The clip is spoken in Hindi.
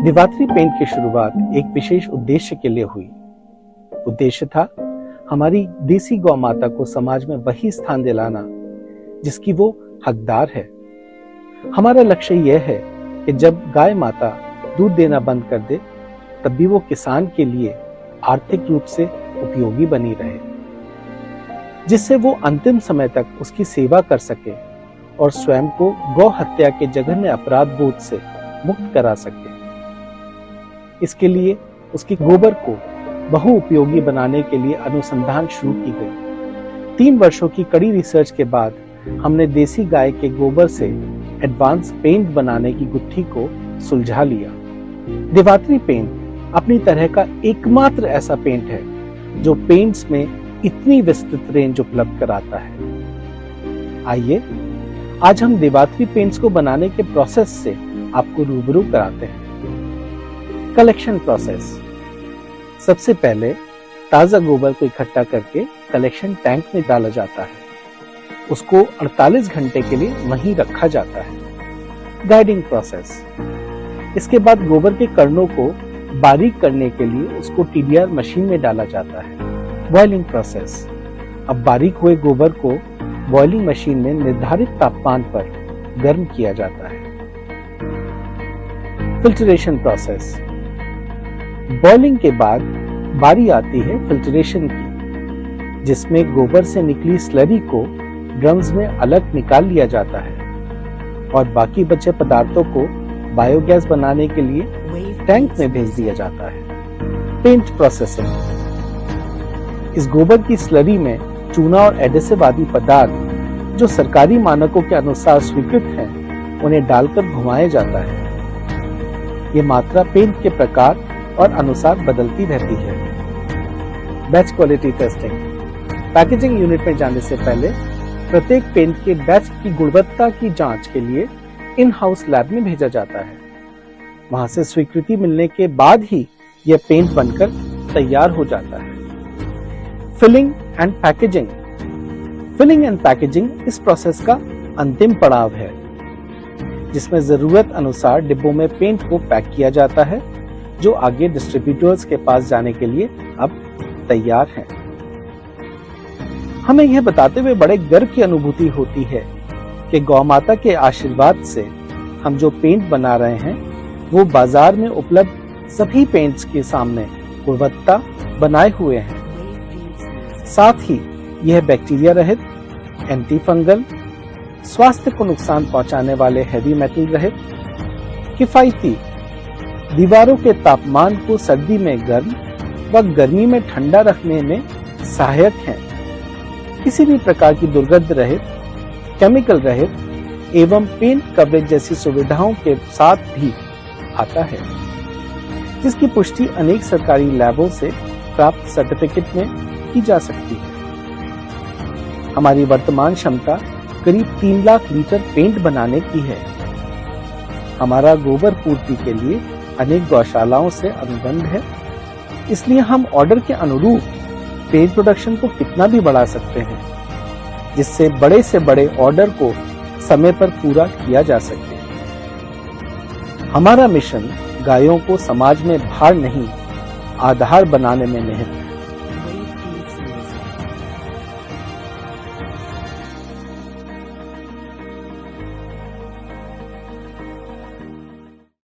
दिवात्री पेंट की शुरुआत एक विशेष उद्देश्य के लिए हुई। उद्देश्य था हमारी देसी गौ माता को समाज में वही स्थान दिलाना जिसकी वो हकदार है। हमारा लक्ष्य यह है कि जब गाय माता दूध देना बंद कर दे तब भी वो किसान के लिए आर्थिक रूप से उपयोगी बनी रहे, जिससे वो अंतिम समय तक उसकी सेवा कर सके और स्वयं को गौ हत्या के जघन्य अपराध बोध से मुक्त करा सके। इसके लिए उसके गोबर को बहुउपयोगी बनाने के लिए अनुसंधान शुरू की गई। 3 वर्षों की कड़ी रिसर्च के बाद हमने देसी गाय के गोबर से एडवांस पेंट बनाने की गुत्थी को सुलझा लिया। दिवात्री पेंट अपनी तरह का एकमात्र ऐसा पेंट है जो पेंट्स में इतनी विस्तृत रेंज उपलब्ध कराता है। आइए आज हम दिवात्री पेंट्स को बनाने के प्रोसेस से आपको रूबरू कराते हैं। Collection process. सबसे पहले ताजा गोबर को इकट्ठा करके कलेक्शन टैंक में डाला जाता है। उसको 48 घंटे के लिए वहीं रखा जाता है। Guiding process. इसके बाद गोबर के कणों को बारीक करने के लिए उसको TDR मशीन में डाला जाता है। Boiling process. अब बारीक हुए गोबर को बॉइलिंग मशीन में निर्धारित तापमान पर गर्म किया जाता है। Filtration process. बॉइलिंग के बाद बारी आती है फिल्ट्रेशन की, जिसमें गोबर से निकली स्लरी को ड्रम्स में अलग निकाल लिया जाता है और बाकी बचे पदार्थों को बायोगैस बनाने के लिए टैंक में भेज दिया जाता है। Paint processing. इस गोबर की स्लरी में चूना और एडेसिव आदि पदार्थ जो सरकारी मानकों के अनुसार स्वीकृत हैं, उन्हें डालकर घुमाया जाता है। ये मात्रा पेंट के प्रकार और अनुसार बदलती रहती है। Batch quality testing. Packaging unit में जाने से पहले प्रत्येक पेंट के बैच की गुणवत्ता की जांच के लिए इन हाउस लैब में भेजा जाता है। वहां से स्वीकृति मिलने के बाद ही यह पेंट बनकर तैयार हो जाता है। Filling and packaging. Filling and packaging इस प्रोसेस का अंतिम पड़ाव है, जिसमें जरूरत अनुसार डिब्बों में पेंट को पैक किया जाता है, जो आगे डिस्ट्रीब्यूटर्स के पास जाने के लिए अब तैयार हैं। हमें यह बताते हुए बड़े गर्व की अनुभूति होती है कि गौ माता के आशीर्वाद से हम जो पेंट बना रहे हैं वो बाजार में उपलब्ध सभी पेंट्स के सामने गुणवत्ता बनाए हुए हैं। साथ ही यह बैक्टीरिया रहित, एंटी फंगल, स्वास्थ्य को नुकसान पहुंचाने वाले हैवी मेटल रहित, किफायती, दीवारों के तापमान को सर्दी में गर्म व गर्मी में ठंडा रखने में सहायक हैं, किसी भी प्रकार की दुर्गंध रहित, केमिकल रहित एवं पेंट कवरेज जैसी सुविधाओं के साथ भी आता है, जिसकी पुष्टि अनेक सरकारी लैबों से प्राप्त सर्टिफिकेट में की जा सकती है। हमारी वर्तमान क्षमता करीब 3 लाख लीटर पेंट बनाने की है। हमारा गोबर पूर्ति के लिए अनेक गौशालाओं से अनुबंध है, इसलिए हम ऑर्डर के अनुरूप पेंट प्रोडक्शन को कितना भी बढ़ा सकते हैं, जिससे बड़े से बड़े ऑर्डर को समय पर पूरा किया जा सके। हमारा मिशन गायों को समाज में भार नहीं, आधार बनाने में निहित है।